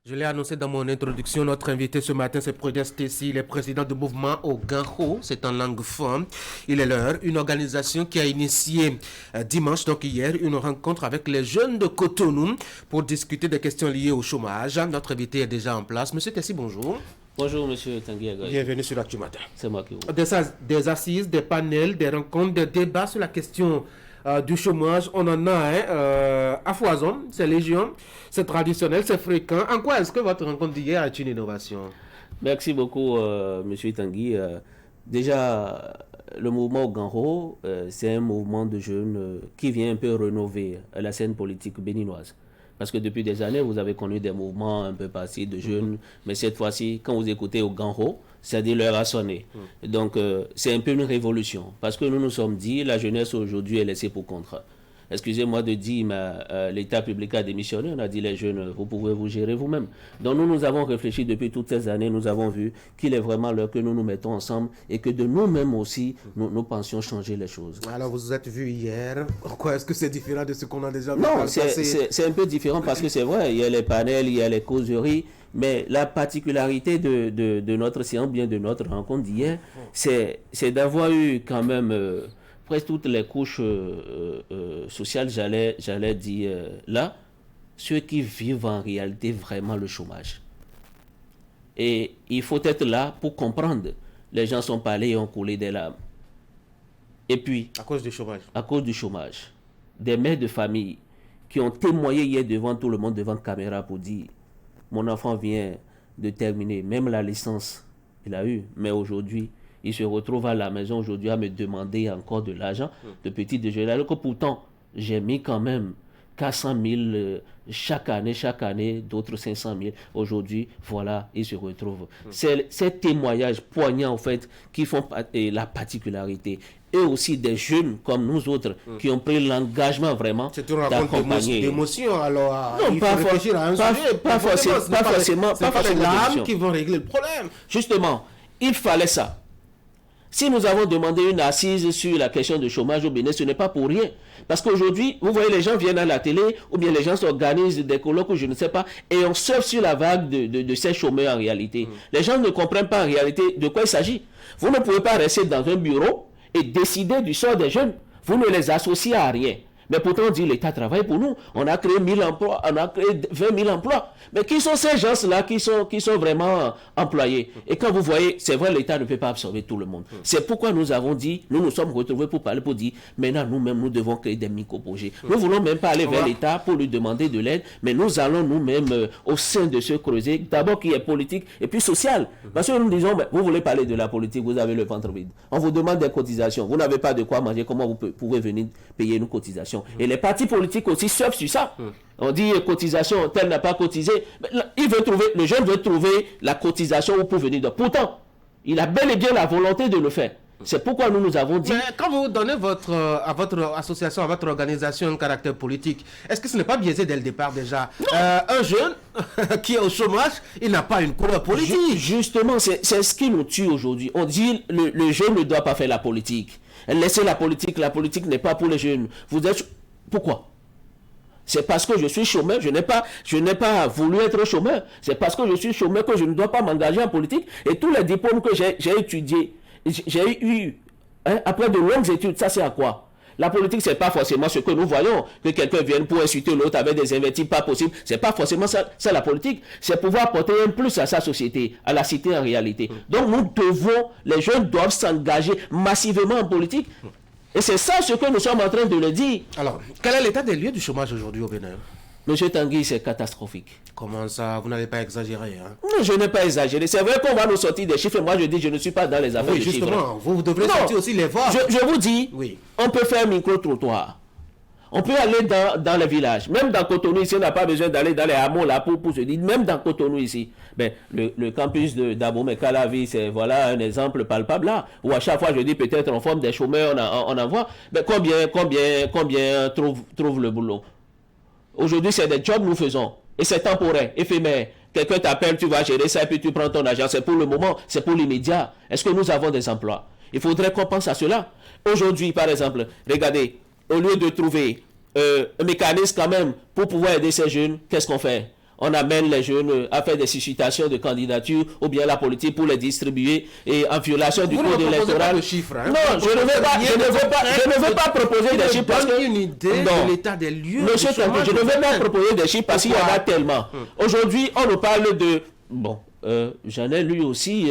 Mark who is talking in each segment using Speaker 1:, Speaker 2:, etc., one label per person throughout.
Speaker 1: Je l'ai annoncé dans mon introduction, notre invité ce matin, c'est Prudence Tessie, il est président du mouvement Oganho, c'est en langue femme. Il est l'heure, une organisation qui a initié dimanche, donc hier, une rencontre avec les jeunes de Cotonou pour discuter des questions liées au chômage. Notre invité est déjà en place. Monsieur Tessie, bonjour.
Speaker 2: Bonjour, monsieur Tanguy Agaï.
Speaker 1: Bienvenue sur l'Actu Matin.
Speaker 2: C'est moi qui vous.
Speaker 1: Des assises, des panels, des rencontres, des débats sur la question du chômage, on en a à foison, c'est légion, c'est traditionnel, c'est fréquent. En quoi est-ce que votre rencontre d'hier est une innovation?
Speaker 2: Merci beaucoup, monsieur Tanguy. Déjà, le mouvement Oganho, c'est un mouvement de jeunes qui vient un peu rénover la scène politique béninoise. Parce que depuis des années, vous avez connu des mouvements un peu passés de jeunes, mais cette fois-ci, quand vous écoutez Oganho, c'est-à-dire l'heure a sonné. Donc, c'est un peu une révolution. Parce que nous nous sommes dit, la jeunesse aujourd'hui est laissée pour compte. Excusez-moi de dire, mais l'État public a démissionné. On a dit, les jeunes, vous pouvez vous gérer vous-même. Donc, nous réfléchi réfléchi depuis toutes ces années. Nous avons vu qu'il est vraiment l'heure que nous nous mettons ensemble et que de nous-mêmes aussi, nous pensions changer les choses.
Speaker 1: Alors, vous vous êtes vu hier. Pourquoi est-ce que c'est différent de ce qu'on a déjà vu?
Speaker 2: Non, c'est un peu différent parce que c'est vrai, il y a les panels, il y a les causeries. Mais la particularité de notre séance, bien de notre rencontre d'hier, c'est d'avoir eu quand même presque toutes les couches sociales, j'allais dire là, ceux qui vivent en réalité vraiment le chômage. Et il faut être là pour comprendre. Les gens sont parlés et ont coulé des larmes. Et puis,
Speaker 1: à cause du chômage.
Speaker 2: À cause du chômage. Des mères de famille qui ont témoigné hier devant tout le monde, devant caméra pour dire mon enfant vient de terminer, même la licence, il a eu, mais aujourd'hui, il se retrouve à la maison aujourd'hui à me demander encore de l'argent, de petit déjeuner, alors que pourtant, j'ai mis quand même 400 000 chaque année, d'autres 500 000. Aujourd'hui, voilà, il se retrouve. C'est ces témoignages poignants, en fait, qui font la particularité. Et aussi des jeunes comme nous autres qui ont pris l'engagement vraiment d'accompagner.
Speaker 1: D'émotion, alors
Speaker 2: non, pas forcément.
Speaker 1: Pas les larmes qui vont régler le problème.
Speaker 2: Justement, il fallait ça. Si nous avons demandé une assise sur la question du chômage au Bénin, ce n'est pas pour rien. Parce qu'aujourd'hui, vous voyez, les gens viennent à la télé, ou bien les gens s'organisent des colloques, ou je ne sais pas, et on surfe sur la vague de ces chômeurs en réalité. Les gens ne comprennent pas en réalité de quoi il s'agit. Vous ne pouvez pas rester dans un bureau et décider du sort des jeunes. Vous ne les associez à rien. Mais pourtant, on dit l'État travaille pour nous. On a créé 1000 emplois, on a créé 20 000 emplois. Mais qui sont ces gens-là qui sont vraiment employés? Et quand vous voyez, c'est vrai, l'État ne peut pas absorber tout le monde. C'est pourquoi nous avons dit, nous sommes retrouvés pour parler, pour dire, maintenant, nous-mêmes, nous devons créer des micro-projets. Nous ne voulons même pas aller vers l'État pour lui demander de l'aide, mais nous allons nous-mêmes, au sein de ce creuset, d'abord qui est politique et puis social. Parce que nous disons, vous voulez parler de la politique, vous avez le ventre vide. On vous demande des cotisations. Vous n'avez pas de quoi manger, comment vous pouvez venir payer une cotisation? Et les partis politiques aussi surfent sur ça. On dit cotisation, tel n'a pas cotisé. Mais là, le jeune veut trouver la cotisation pour venir. Pourtant, il a bel et bien la volonté de le faire. C'est pourquoi nous avons dit...
Speaker 1: Mais quand vous donnez à votre association, à votre organisation un caractère politique, est-ce que ce n'est pas biaisé dès le départ déjà? Un jeune qui est au chômage, il n'a pas une couleur politique.
Speaker 2: Justement, c'est ce qui nous tue aujourd'hui. On dit le jeune ne doit pas faire la politique. Laissez la politique n'est pas pour les jeunes. Vous êtes... Pourquoi? C'est parce que je suis chômeur, je n'ai pas voulu être chômeur. C'est parce que je suis chômeur que je ne dois pas m'engager en politique. Et tous les diplômes que j'ai étudiés, j'ai eu, après de longues études, ça c'est à quoi? La politique, c'est pas forcément ce que nous voyons, que quelqu'un vienne pour insulter l'autre avec des invectives pas possibles. C'est pas forcément ça la politique. C'est pouvoir apporter un plus à sa société, à la cité en réalité. Donc les jeunes doivent s'engager massivement en politique. Et c'est ça ce que nous sommes en train de le dire.
Speaker 1: Alors, quel est l'état des lieux du chômage aujourd'hui au Bénin?
Speaker 2: Monsieur Tanguy, c'est catastrophique.
Speaker 1: Comment ça? Vous n'avez pas exagéré, hein?
Speaker 2: Non, je n'ai pas exagéré. C'est vrai qu'on va nous sortir des chiffres. Moi, je dis, je ne suis pas dans les affaires de chiffres. Oui,
Speaker 1: justement. Vous devrez sortir aussi les voix.
Speaker 2: Je vous dis, on peut faire un micro-trottoir. On peut aller dans les villages. Même dans Cotonou, ici, on n'a pas besoin d'aller dans les hameaux là pour se dire. Même dans Cotonou, ici. Ben, le campus d'Abomey-Calavi, c'est voilà un exemple palpable là. Où à chaque fois, je dis peut-être on forme des chômeurs, on en voit. Ben, combien trouvent le boulot? Aujourd'hui, c'est des jobs que nous faisons. Et c'est temporaire, éphémère. Quelqu'un t'appelle, tu vas gérer ça et puis tu prends ton argent. C'est pour le moment, c'est pour l'immédiat. Est-ce que nous avons des emplois? Il faudrait qu'on pense à cela. Aujourd'hui, par exemple, regardez, au lieu de trouver un mécanisme quand même pour pouvoir aider ces jeunes, qu'est-ce qu'on fait? on amène les jeunes à faire des suscitations de candidatures ou bien la politique pour les distribuer et en violation du code électoral. Non, je ne veux pas proposer des chiffres parce que
Speaker 1: une idée de l'état des lieux.
Speaker 2: Monsieur Tanguy, je ne veux pas proposer des chiffres parce qu'il y en a tellement. Aujourd'hui, on nous parle de j'en ai lu aussi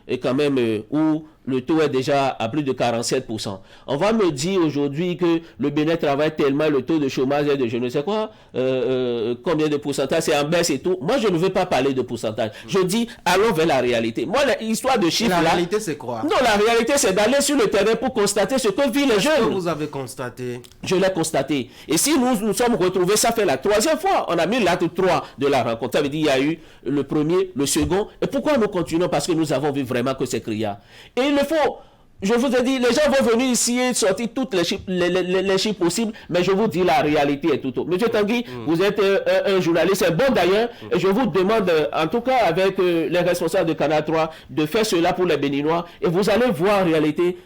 Speaker 2: et quand même où le taux est déjà à plus de 47%. On va me dire aujourd'hui que le Bénin travaille tellement, le taux de chômage est de je ne sais quoi, combien de pourcentage, c'est en baisse et tout. Moi, je ne veux pas parler de pourcentage. Je dis, allons vers la réalité. Moi, l'histoire de chiffres là...
Speaker 1: La réalité, c'est quoi?
Speaker 2: Non, la réalité, c'est d'aller sur le terrain pour constater ce que vivent les jeunes.
Speaker 1: Qu'est-ce que vous avez constaté?
Speaker 2: Je l'ai constaté. Et si nous sommes retrouvés, ça fait la 3e fois. On a mis l'acte 3 de la rencontre. Ça veut dire qu'il y a eu le premier, le second. Et pourquoi nous continuons? Parce que nous avons vu vraiment que c'est criard. Et il le faut. Je vous ai dit, les gens vont venir ici et sortir toutes les chiffres possibles, mais je vous dis la réalité est tout autre. Monsieur Tanguy, vous êtes un journaliste, c'est bon d'ailleurs, et je vous demande, en tout cas avec les responsables de Canal 3, de faire cela pour les Béninois, et vous allez voir en réalité,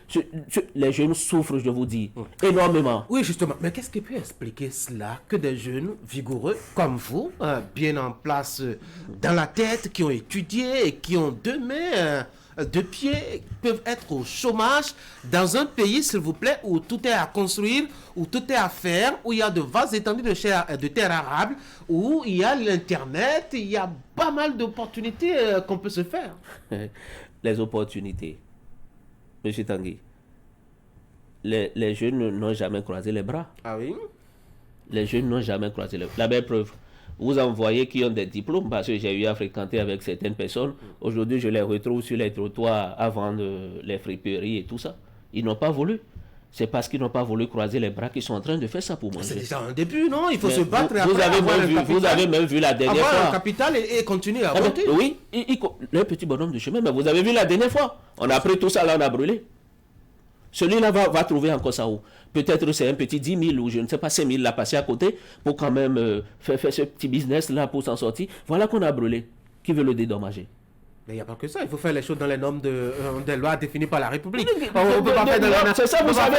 Speaker 2: les jeunes souffrent, je vous dis, énormément.
Speaker 1: Oui, justement, mais qu'est-ce qui peut expliquer cela, que des jeunes vigoureux comme vous, bien en place dans la tête, qui ont étudié et qui ont deux mains... de pieds peuvent être au chômage dans un pays, s'il vous plaît, où tout est à construire, où tout est à faire, où il y a de vastes étendues de terres arables, où il y a l'Internet, il y a pas mal d'opportunités qu'on peut se faire.
Speaker 2: Les opportunités. Monsieur Tanguy, les jeunes n'ont jamais croisé les bras.
Speaker 1: Ah oui?
Speaker 2: Les jeunes n'ont jamais croisé les bras. La belle preuve. Vous en voyez qui ont des diplômes, parce que j'ai eu à fréquenter avec certaines personnes. Aujourd'hui, je les retrouve sur les trottoirs à vendre les friperies et tout ça. Ils n'ont pas voulu. C'est parce qu'ils n'ont pas voulu croiser les bras qu'ils sont en train de faire ça pour manger.
Speaker 1: C'est déjà un début, non? Il faut se battre.
Speaker 2: Vous avez même vu la dernière fois.
Speaker 1: Avoir un capital et continuer à monter.
Speaker 2: Oui, le petit bonhomme de chemin, mais vous avez vu la dernière fois. On a pris tout ça, là, on a brûlé. Celui-là va trouver encore ça où? Peut-être c'est un petit 10 000 ou je ne sais pas 5 000 là passé à côté pour quand même faire ce petit business là pour s'en sortir. Voilà qu'on a brûlé. Qui veut le dédommager?
Speaker 1: Mais il n'y a pas que ça. Il faut faire les choses dans les normes des lois définies par la République.
Speaker 2: On ne peut pas faire de l'anarchie. C'est ça, vous savez.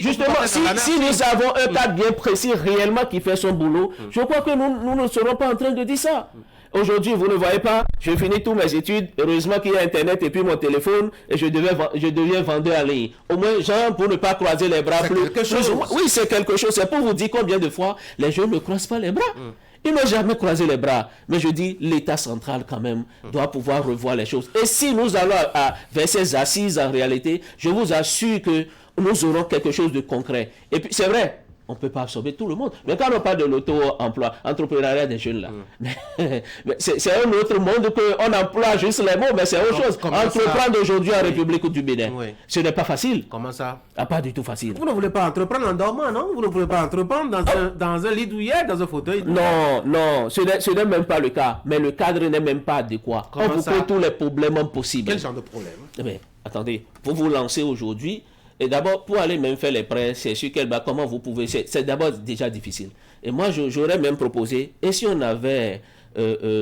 Speaker 2: Justement, si nous avons un cadre bien précis réellement qui fait son boulot, je crois que nous ne serons pas en train de dire ça. Aujourd'hui, vous ne voyez pas, je finis toutes mes études, heureusement qu'il y a Internet et puis mon téléphone, et je deviens vendeur en ligne. Au moins, genre, pour ne pas croiser les bras. Oui, c'est quelque chose. C'est pour vous dire combien de fois les jeunes ne croisent pas les bras. Ils n'ont jamais croisé les bras. Mais je dis, l'État central, quand même, doit pouvoir revoir les choses. Et si nous allons vers ces assises, en réalité, je vous assure que nous aurons quelque chose de concret. Et puis, c'est vrai, on ne peut pas absorber tout le monde. Mais quand on parle de l'auto-emploi, entrepreneuriat des jeunes là, mais c'est un autre monde qu'on emploie juste les mots, mais c'est autre chose. Entreprendre aujourd'hui en République du Bénin, ce n'est pas facile.
Speaker 1: Comment ça?
Speaker 2: Pas du tout facile.
Speaker 1: Vous ne voulez pas entreprendre en dormant, non? Vous ne voulez pas entreprendre dans un lit douillet, dans un fauteuil?
Speaker 2: Non, ce n'est même pas le cas. Mais le cadre n'est même pas adéquat. On vous crée tous les problèmes possibles.
Speaker 1: Quel genre de problème?
Speaker 2: Mais attendez, pour vous lancer aujourd'hui, et d'abord, pour aller même faire les prêts, c'est sur quel bas, comment vous pouvez... C'est d'abord déjà difficile. Et moi, j'aurais même proposé, et si on avait,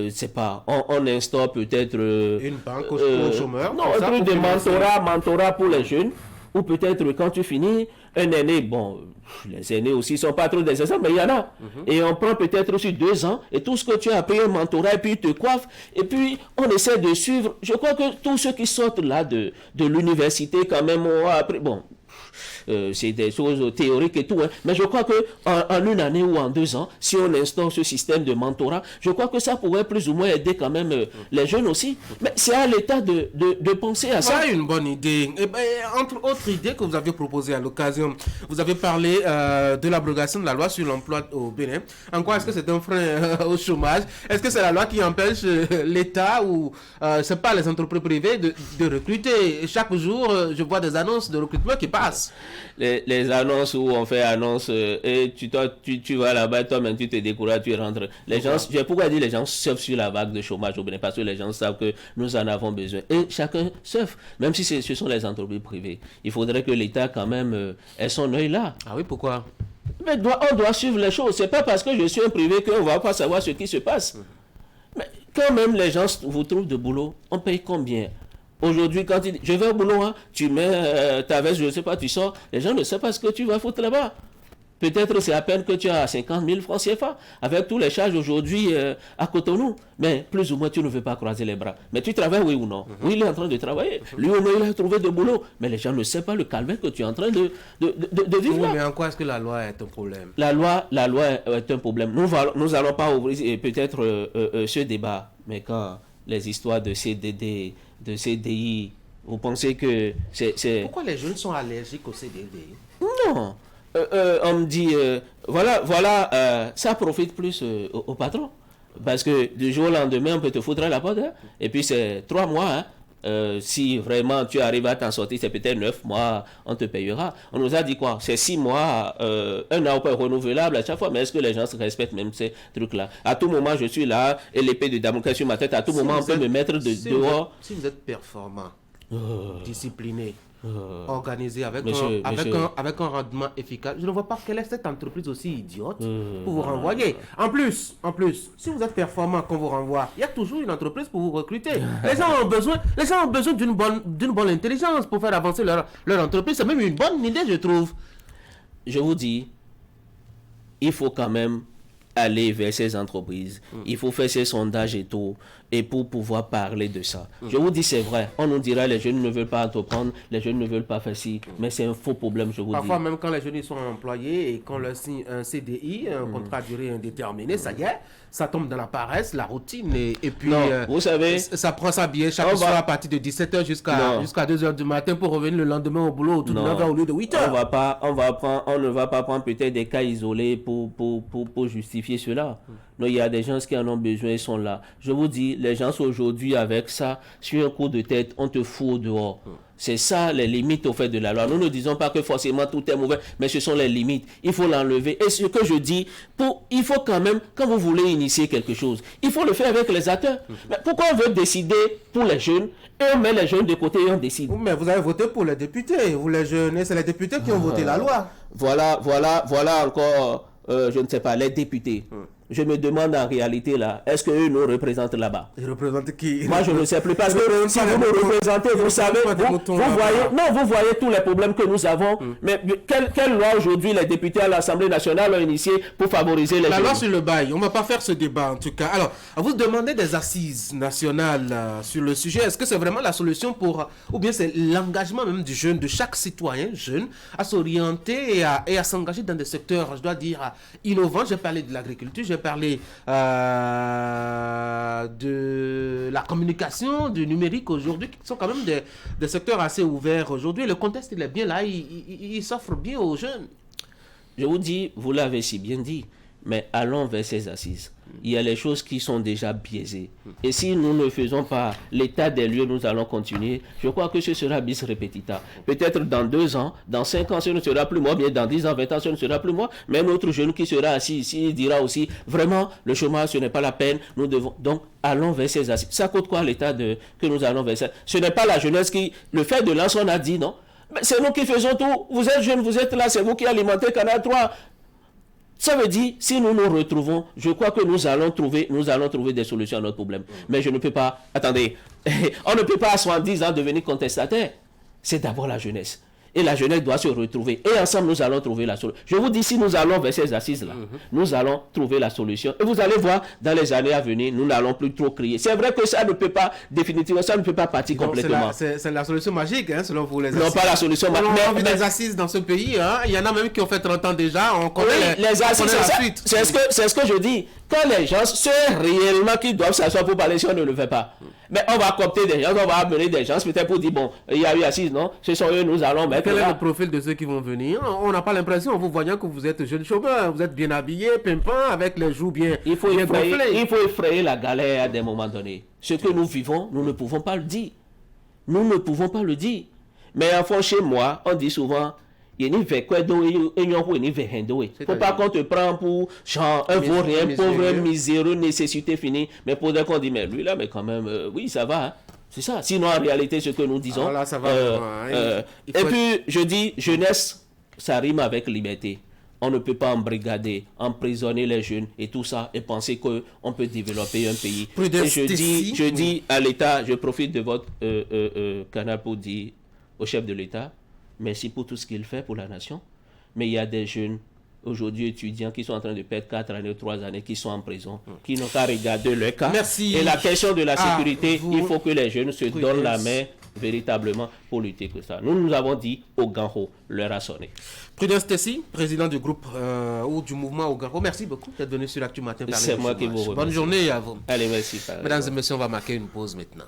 Speaker 2: c'est pas, on instaure peut-être...
Speaker 1: une banque aux chômeurs?
Speaker 2: Non, un truc de mentorat pour les jeunes, ou peut-être quand tu finis, un aîné, bon, les aînés aussi ne sont pas trop des exemples, mais il y en a. Et on prend peut-être aussi 2 ans, et tout ce que tu as payé un mentorat, et puis tu te coiffes, et puis on essaie de suivre. Je crois que tous ceux qui sortent là de l'université, quand même, ont appris, bon, c'est des choses théoriques et tout, hein, mais je crois qu'en 1 année ou en 2 ans, si on instaure ce système de mentorat, je crois que ça pourrait plus ou moins aider quand même les jeunes aussi. Mais c'est à l'État de penser à ça.
Speaker 1: Voilà une bonne idée. Et entre autres idées que vous avez proposées à l'occasion, vous avez parlé de l'abrogation de la loi sur l'emploi au Bénin. En quoi est-ce que c'est un frein au chômage? Est-ce que c'est la loi qui empêche l'État ou c'est pas les entreprises privées de recruter? Chaque jour, je vois des annonces de recrutement qui passent.
Speaker 2: Les annonces où on fait annonce et tu vas là-bas, toi-même tu te décourages, tu rentres. Les gens, pourquoi dire les gens surfent sur la vague de chômage au Bénin? Parce que les gens savent que nous en avons besoin. Et chacun surfe, même si ce sont les entreprises privées. Il faudrait que l'État quand même ait son œil là.
Speaker 1: Ah oui, pourquoi?
Speaker 2: Mais on doit suivre les choses. C'est pas parce que je suis un privé qu'on ne va pas savoir ce qui se passe. Mais quand même les gens vous trouvent de boulot, on paye combien? Aujourd'hui, quand je vais au boulot, hein, tu mets ta veste, je ne sais pas, tu sors, les gens ne savent pas ce que tu vas foutre là-bas. Peut-être c'est à peine que tu as 50 000 francs CFA, avec tous les charges aujourd'hui à Cotonou. Mais plus ou moins, tu ne veux pas croiser les bras. Mais tu travailles, oui ou non? Oui, il est en train de travailler. Lui ou non, il a trouvé de boulot. Mais les gens ne savent pas le calvaire que tu es en train de vivre.
Speaker 1: Oui,
Speaker 2: là.
Speaker 1: mais en quoi est-ce que la loi est un problème?
Speaker 2: La loi est un problème. Nous allons pas ouvrir peut-être ce débat. Mais quand les histoires de CDD, de CDI, vous pensez que c'est...
Speaker 1: Pourquoi les jeunes sont allergiques au CDD?
Speaker 2: Non. On me dit, voilà, ça profite plus au patron. Parce que du jour au lendemain, on peut te foutre à la porte. Hein? Et puis c'est 3 mois. Hein? Si vraiment tu arrives à t'en sortir, c'est peut-être 9 mois, on te payera. On nous a dit quoi? C'est 6 mois, 1 an renouvelable à chaque fois. Mais est-ce que les gens se respectent même ces trucs-là? À tout moment, je suis là et l'épée de Damoclès sur ma tête. À tout moment, on peut me mettre dehors.
Speaker 1: Si vous êtes performant, discipliné, organisé, avec un rendement efficace, je ne vois pas quelle est cette entreprise aussi idiote pour vous renvoyer. En plus, si vous êtes performant qu'on vous renvoie, il y a toujours une entreprise pour vous recruter. Les gens ont besoin d'une bonne intelligence pour faire avancer leur entreprise. C'est même une bonne idée, je trouve.
Speaker 2: Je vous dis, il faut quand même aller vers ces entreprises. Il faut faire ces sondages et tout, et pour pouvoir parler de ça. Je vous dis, c'est vrai. On nous dira, les jeunes ne veulent pas entreprendre, les jeunes ne veulent pas faire ci, mais c'est un faux problème, je vous dis.
Speaker 1: Parfois, même quand les jeunes ils sont employés et qu'on leur signe un CDI, un contrat à durée indéterminée, ça y est, ça tombe dans la paresse, la routine, et puis
Speaker 2: non, vous savez,
Speaker 1: ça prend sa billet chaque soir à partir de 17h jusqu'à 2h du matin pour revenir le lendemain au boulot, tout 9h au lieu de 8h.
Speaker 2: On ne va pas prendre peut-être des cas isolés pour justifier cela. Non, il y a des gens qui en ont besoin, ils sont là. Je vous dis, les gens aujourd'hui avec ça, sur un coup de tête, on te fout au dehors. C'est ça les limites au fait de la loi. Nous ne disons pas que forcément tout est mauvais, mais ce sont les limites. Il faut l'enlever. Et ce que je dis, il faut quand même, quand vous voulez initier quelque chose, il faut le faire avec les acteurs. Mais pourquoi on veut décider pour les jeunes et on met les jeunes de côté et on décide?
Speaker 1: Mais vous avez voté pour les députés. Vous les jeunes, c'est les députés qui ont voté la loi.
Speaker 2: Voilà encore, je ne sais pas, les députés. Je me demande en réalité là, est-ce qu'eux nous représentent là-bas?
Speaker 1: Ils représentent qui?
Speaker 2: Moi je ne sais plus, parce que si vous nous représentez, vous savez, vous voyez tous les problèmes que nous avons. Mais quelle loi aujourd'hui les députés à l'Assemblée nationale ont initié pour favoriser les jeunes?
Speaker 1: La loi sur le bail, on ne va pas faire ce débat en tout cas. Alors, vous demandez des assises nationales sur le sujet. Est-ce que c'est vraiment la solution ou bien c'est l'engagement même du jeune, de chaque citoyen jeune, à s'orienter et à s'engager dans des secteurs, je dois dire, innovants. J'ai parlé de l'agriculture, j'ai parlé de la communication, du numérique aujourd'hui, qui sont quand même des secteurs assez ouverts aujourd'hui. Le contexte, il est bien là, il s'offre bien aux jeunes.
Speaker 2: Je vous dis, vous l'avez si bien dit, mais allons vers ces assises. Il y a les choses qui sont déjà biaisées. Et si nous ne faisons pas l'état des lieux, nous allons continuer. Je crois que ce sera bis repetita. Peut-être dans 2 ans, dans 5 ans, ce ne sera plus moi, bien dans 10 ans, 20 ans, ce ne sera plus moi. Mais un autre jeune qui sera assis ici, il dira aussi, vraiment, le chômage, ce n'est pas la peine. Nous devons, donc, allons vers ces assises. Ça coûte quoi l'état que nous allons vers ça? Ce n'est pas la jeunesse qui, le fait de lancer, on a dit, non? Mais c'est nous qui faisons tout. Vous êtes jeunes, vous êtes là, c'est vous qui alimentez Canal 3. Ça veut dire, si nous nous retrouvons, je crois que nous allons trouver des solutions à notre problème. Mais je ne peux pas, attendez, on ne peut pas à 70 ans devenir contestataire. C'est d'abord la jeunesse. Et la jeunesse doit se retrouver. Et ensemble, nous allons trouver la solution. Je vous dis, si nous allons vers ces assises-là, nous allons trouver la solution. Et vous allez voir, dans les années à venir, nous n'allons plus trop crier. C'est vrai que ça ne peut pas, définitivement, ça ne peut pas partir complètement.
Speaker 1: C'est la solution magique, hein, selon vous, les assises.
Speaker 2: Non, pas la solution magique.
Speaker 1: On a vu des assises dans ce pays. Hein. Il y en a même qui ont fait 30 ans déjà. On connaît
Speaker 2: les assises, c'est ce que je dis. Quand les gens, ceux réellement qui doivent s'asseoir pour parler, si on ne le fait pas. Mais on va coopter des gens, on va amener des gens, peut-être pour dire, bon, il y a eu assise, non? Ce sont eux, nous allons mettre.
Speaker 1: Quel est le profil de ceux qui vont venir? On n'a pas l'impression, en vous voyant, que vous êtes jeune chômeur. Vous êtes bien habillé, pimpant, avec les joues bien gonflées.
Speaker 2: Il faut effrayer la galère à des moments donnés. Ce que nous vivons, nous ne pouvons pas le dire. Nous ne pouvons pas le dire. Mais enfin, chez moi, on dit souvent, il ne fait quoi donc il ne faut pas qu'on te prend pour genre un vaurien, pauvre, miséreux, nécessité finie. Mais pour dire qu'on dit, mais lui là, mais quand même, oui, ça va. Hein. C'est ça. Sinon, en réalité, ce que nous disons.
Speaker 1: Là, ça va
Speaker 2: et puis, je dis, jeunesse, ça rime avec liberté. On ne peut pas embrigader, emprisonner les jeunes et tout ça et penser qu'on peut développer un pays. Et je dis à l'État, je profite de votre canal pour dire au chef de l'État, merci pour tout ce qu'il fait pour la nation. Mais il y a des jeunes aujourd'hui étudiants qui sont en train de perdre 4 années ou 3 années, qui sont en prison, qui n'ont qu'à regarder leur cas.
Speaker 1: Merci.
Speaker 2: Et la question de la sécurité,
Speaker 1: vous,
Speaker 2: il faut que les jeunes se donnent la main véritablement pour lutter que ça. Nous avons dit au Ganho, l'heure a sonné.
Speaker 1: Prudence Tessie, président du groupe ou du mouvement au Ganho, merci beaucoup d'être venu sur l'Actu Matin.
Speaker 2: C'est moi qui vous remercie.
Speaker 1: Bonne journée à vous.
Speaker 2: Allez, merci.
Speaker 1: Mesdames et messieurs, on va marquer une pause maintenant.